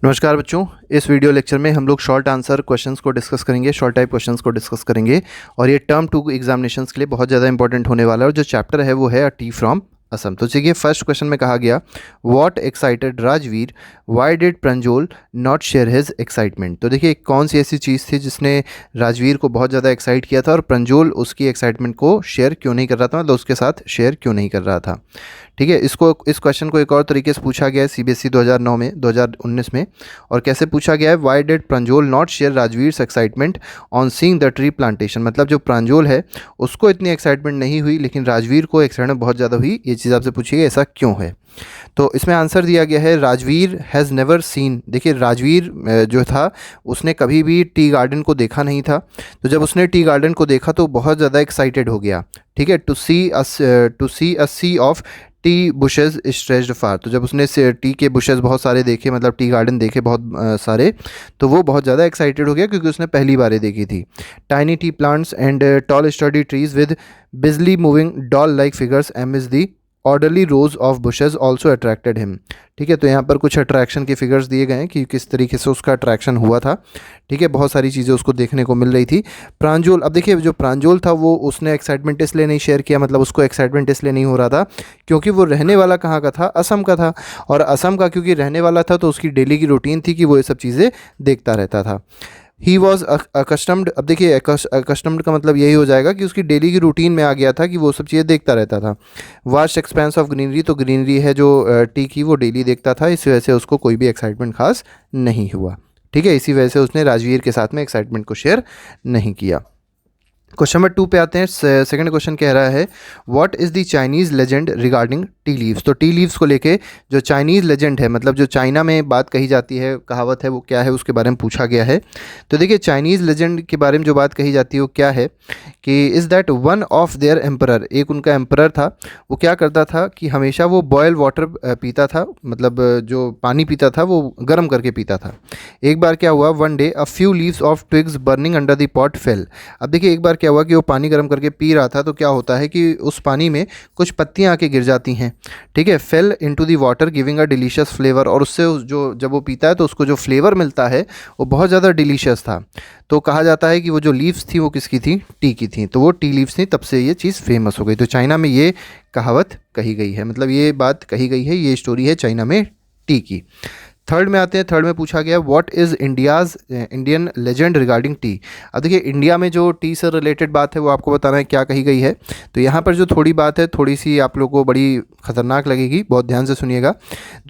नमस्कार बच्चों, इस वीडियो लेक्चर में हम लोग शॉर्ट आंसर क्वेश्चंस को डिस्कस करेंगे, शॉर्ट टाइप क्वेश्चंस को डिस्कस करेंगे और ये टर्म 2 एग्जामिनेशंस के लिए बहुत ज़्यादा इंपॉर्टेंट होने वाला है। और जो चैप्टर है वो है अ टी फ्रॉम असम। तो देखिए, फर्स्ट क्वेश्चन में कहा गया what excited Rajveer, why did Pranjol not share his excitement. तो देखिए, कौन सी ऐसी चीज़ थी जिसने राजवीर को बहुत ज़्यादा एक्साइट किया था और प्रंजोल उसकी एक्साइटमेंट को शेयर क्यों नहीं कर रहा था, मतलब उसके साथ शेयर क्यों नहीं कर रहा था। ठीक है, इस क्वेश्चन को एक और तरीके से पूछा गया है सीबीएसई 2019 में। और कैसे पूछा गया है, why did Pranjol not share Rajveer excitement on seeing the tree plantation. मतलब जो प्रांजोल है उसको इतनी एक्साइटमेंट नहीं हुई लेकिन राजवीर को एक्साइटमेंट बहुत ज़्यादा हुई। ये चीज़ आपसे पूछी गई, ऐसा क्यों है। तो इसमें आंसर दिया गया है राजवीर हैज़ नेवर सीन। देखिए, राजवीर जो था उसने कभी भी टी गार्डन को देखा नहीं था। तो जब उसने टी गार्डन को देखा तो बहुत ज़्यादा एक्साइटेड हो गया। ठीक है, to see a sea of tea bushes stretched far. तो जब उसने टी के बुशेज़ बहुत सारे देखे, मतलब टी गार्डन देखे बहुत सारे, तो वो बहुत ज़्यादा एक्साइटेड हो गया क्योंकि उसने पहली बार देखी थी। Tiny tea plants and tall sturdy trees with busily moving doll like figures am is the orderly rows of bushes also attracted him. ठीक है, तो यहाँ पर कुछ अट्रैक्शन के फिगर्स दिए गए हैं कि किस तरीके से उसका अट्रैक्शन हुआ था। ठीक है, बहुत सारी चीज़ें उसको देखने को मिल रही थी। प्रांजोल, अब देखिए, जो प्रांजोल था वो उसने एक्साइटमेंट इसलिए नहीं शेयर किया, मतलब उसको एक्साइटमेंट इसलिए नहीं हो रहा था क्योंकि वो रहने वाला कहाँ का था, असम का था। और असम का क्योंकि रहने वाला था तो उसकी डेली की रूटीन थी कि वो ये सब चीज़ें देखता रहता था। He was accustomed. अब देखिए, अकस्टम्ड का मतलब यही हो जाएगा कि उसकी डेली की रूटीन में आ गया था कि वो सब चीज़ें देखता रहता था। वास्ट एक्सपेंस ऑफ ग्रीनरी, तो ग्रीनरी है जो टी की, वो डेली देखता था, इस वजह से उसको कोई भी एक्साइटमेंट खास नहीं हुआ। ठीक है, इसी वजह से उसने राजवीर के साथ में एक्साइटमेंट को शेयर नहीं किया। क्वेश्चन नंबर 2 पे आते हैं। सेकंड क्वेश्चन कह रहा है what is the Chinese legend regarding tea leaves. तो टी लीव्स को लेके जो चाइनीज़ लेजेंड है, मतलब जो चाइना में बात कही जाती है, कहावत है, वो क्या है, उसके बारे में पूछा गया है। तो देखिए, चाइनीज़ लेजेंड के बारे में जो बात कही जाती है वो क्या है कि is that one of their emperor, एक उनका एम्परर था, वो क्या करता था कि हमेशा वो बॉयल वाटर पीता था, मतलब जो पानी पीता था वो गर्म करके पीता था। एक बार क्या हुआ, one day a few leaves of twigs burning under the pot fail. अब देखिए, एक बार क्या हुआ कि वो पानी गर्म करके पी रहा था तो क्या होता है कि उस पानी में कुछ पत्तियां आके गिर जाती हैं। ठीक है, fail into the water giving a delicious flavour. और उससे जो जब वो पीता है तो उसको जो फ्लेवर मिलता है वो बहुत ज़्यादा डिलीशियस था। तो कहा जाता है कि वो जो लीव्स थी वो किसकी थी, टी की थी। तो वो टी लीव्स थी, तब से ये चीज़ फेमस हो गई। तो चाइना में ये कहावत कही गई है, मतलब ये बात कही गई है, ये स्टोरी है चाइना में टी की। थर्ड में आते हैं। थर्ड में पूछा गया what is Indian legend regarding T. अब देखिए, इंडिया में जो टी से रिलेटेड बात है वो आपको बताना है क्या कही गई है। तो यहाँ पर जो थोड़ी बात है, थोड़ी सी आप लोगों को बड़ी खतरनाक लगेगी, बहुत ध्यान से सुनिएगा।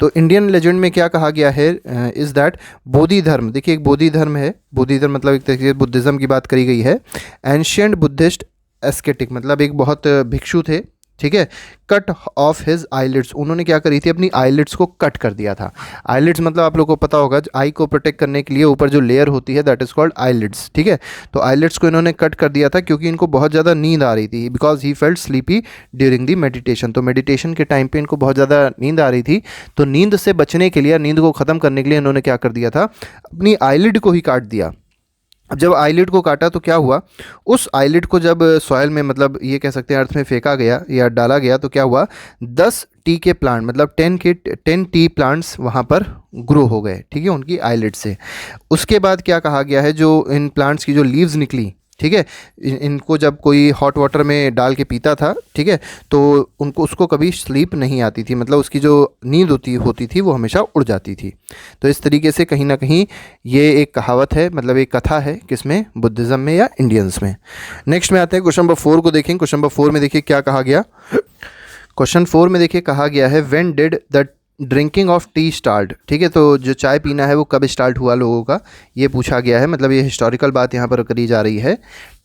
तो इंडियन लेजेंड में क्या कहा गया है, इज़ दैट बोधि धर्म। देखिए, एक बोधि धर्म है, बोधि धर्म मतलब एक तरीके से बुद्धिज़्म की बात करी गई है। एंशियंट बुद्धिस्ट एस्केटिक, मतलब एक बहुत भिक्षु थे। ठीक है, कट ऑफ हिज आईलिड्स, उन्होंने क्या करी थी, अपनी आईलिड्स को कट कर दिया था। आईलिड्स मतलब आप लोगों को पता होगा, आई को प्रोटेक्ट करने के लिए ऊपर जो लेयर होती है दैट इज़ कॉल्ड आईलिड्स। ठीक है, तो आईलिड्स को इन्होंने कट कर दिया था क्योंकि इनको बहुत ज़्यादा नींद आ रही थी, because he felt sleepy during the meditation. तो मेडिटेशन के टाइम पे इनको बहुत ज़्यादा नींद आ रही थी, तो नींद से बचने के लिए, नींद को ख़त्म करने के लिए इन्होंने क्या कर दिया था, अपनी आईलिड को ही काट दिया। अब जब आईलिड को काटा तो क्या हुआ, उस आईलिड को जब सॉइल में, मतलब ये कह सकते हैं अर्थ में फेंका गया या डाला गया, तो क्या हुआ, 10 टी के प्लांट, मतलब 10 टी प्लांट्स वहाँ पर ग्रो हो गए। ठीक है, उनकी आईलिड से। उसके बाद क्या कहा गया है, जो इन प्लांट्स की जो लीव्स निकली, ठीक है, इनको जब कोई हॉट वाटर में डाल के पीता था, ठीक है, तो उसको कभी स्लीप नहीं आती थी, मतलब उसकी जो नींद होती थी वो हमेशा उड़ जाती थी। तो इस तरीके से कहीं ना कहीं ये एक कहावत है, मतलब एक कथा है, किसमें, बुद्धिज़्म में या इंडियंस में। नेक्स्ट में आते हैं, क्वेश्चन नंबर 4 को देखें। क्वेश्चन नंबर 4 में देखिए क्या कहा गया। क्वेश्चन 4 में देखिए कहा गया है when did the drinking of T start. ठीक है, तो जो चाय पीना है वो कब स्टार्ट हुआ लोगों का, ये पूछा गया है, मतलब ये हिस्टोरिकल बात यहाँ पर करी जा रही है।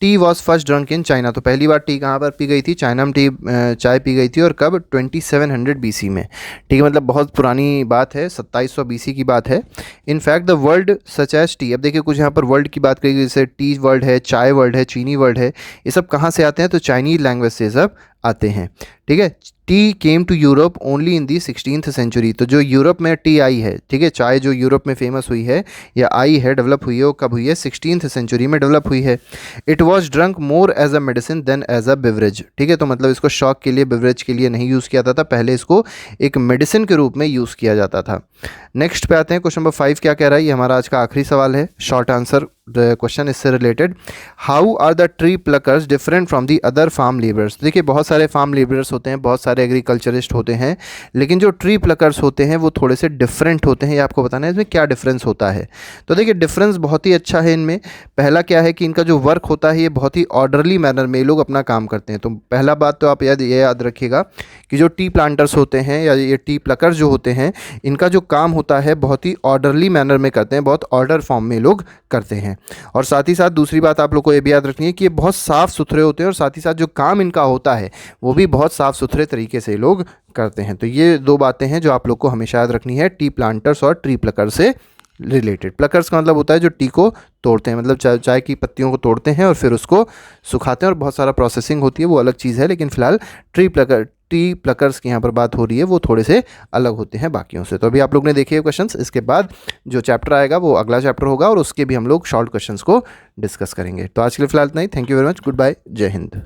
T was first drunk in China. तो पहली बार टी कहाँ पर पी गई थी, चाइना में टी चाय पी गई थी, और कब, 2700 BC में। ठीक है, मतलब बहुत पुरानी बात है, 2700 BC की बात है। In fact the world such as tea. अब देखिए, कुछ यहाँ पर वर्ल्ड की बात करी गई, जैसे टी वर्ल्ड है, चाय वर्ल्ड है, चीनी वर्ल्ड है, ये सब कहाँ से आते हैं, तो चाइनीज लैंग्वेज से सब आते हैं। ठीक है, tea came to Europe only in the 16th century. तो जो यूरोप में टी आई है, ठीक है, चाय जो यूरोप में फेमस हुई है या आई है, डेवलप हुई है, वो कब हुई है? 16th सेंचुरी में डेवलप हुई है। It was drunk more as a medicine than as a beverage. ठीक है, तो मतलब इसको शॉक के लिए, बेवरेज के लिए नहीं यूज़ किया जाता था, पहले इसको एक मेडिसिन के रूप में यूज़ किया जाता था। नेक्स्ट पे आते हैं, क्वेश्चन नंबर 5 क्या कह रहा है? ये हमारा आज का आखिरी सवाल है, शॉर्ट आंसर क्वेश्चन इससे related. How are the tree pluckers different from the other farm labourers? देखिए, बहुत सारे फार्म लेबरर्स होते हैं, बहुत सारे एग्रीकल्चरिस्ट होते हैं, लेकिन जो ट्री प्लकर्स होते हैं वो थोड़े से डिफरेंट होते हैं। ये आपको बताना है इसमें क्या डिफरेंस होता है। तो देखिए, डिफरेंस बहुत ही अच्छा है इनमें। पहला क्या है कि इनका जो वर्क होता है ये बहुत ही ऑर्डरली मैनर में ये लोग अपना काम करते हैं। तो पहला बात तो आप ये याद रखिएगा कि जो टी प्लांटर्स होते हैं या ये टी प्लकर्स जो होते हैं, इनका जो काम होता है बहुत ही ऑर्डरली मैनर में करते हैं, बहुत ऑर्डर फॉर्म में लोग करते हैं। और साथ ही साथ दूसरी बात आप लोग को ये भी याद रखनी है कि ये बहुत साफ़ सुथरे होते हैं, और साथ ही साथ जो काम इनका होता है वो भी बहुत साफ़ सुथरे तरीके से लोग करते हैं। तो ये दो बातें हैं जो आप लोग को हमेशा याद रखनी है टी प्लांटर्स और ट्री प्लकर से रिलेटेड। प्लकर्स का मतलब होता है जो टी को तोड़ते हैं, मतलब चाय की पत्तियों को तोड़ते हैं और फिर उसको सुखाते हैं, और बहुत सारा प्रोसेसिंग होती है, वो अलग चीज़ है। लेकिन फिलहाल टी प्लकर्स की यहाँ पर बात हो रही है, वो थोड़े से अलग होते हैं बाकियों से। तो अभी आप लोग ने देखे क्वेश्चंस, इसके बाद जो चैप्टर आएगा वो अगला चैप्टर होगा, और उसके भी हम लोग शॉर्ट क्वेश्चंस को डिस्कस करेंगे। तो आज के लिए फिलहाल इतना ही। Thank you very much, good bye, जय हिंद।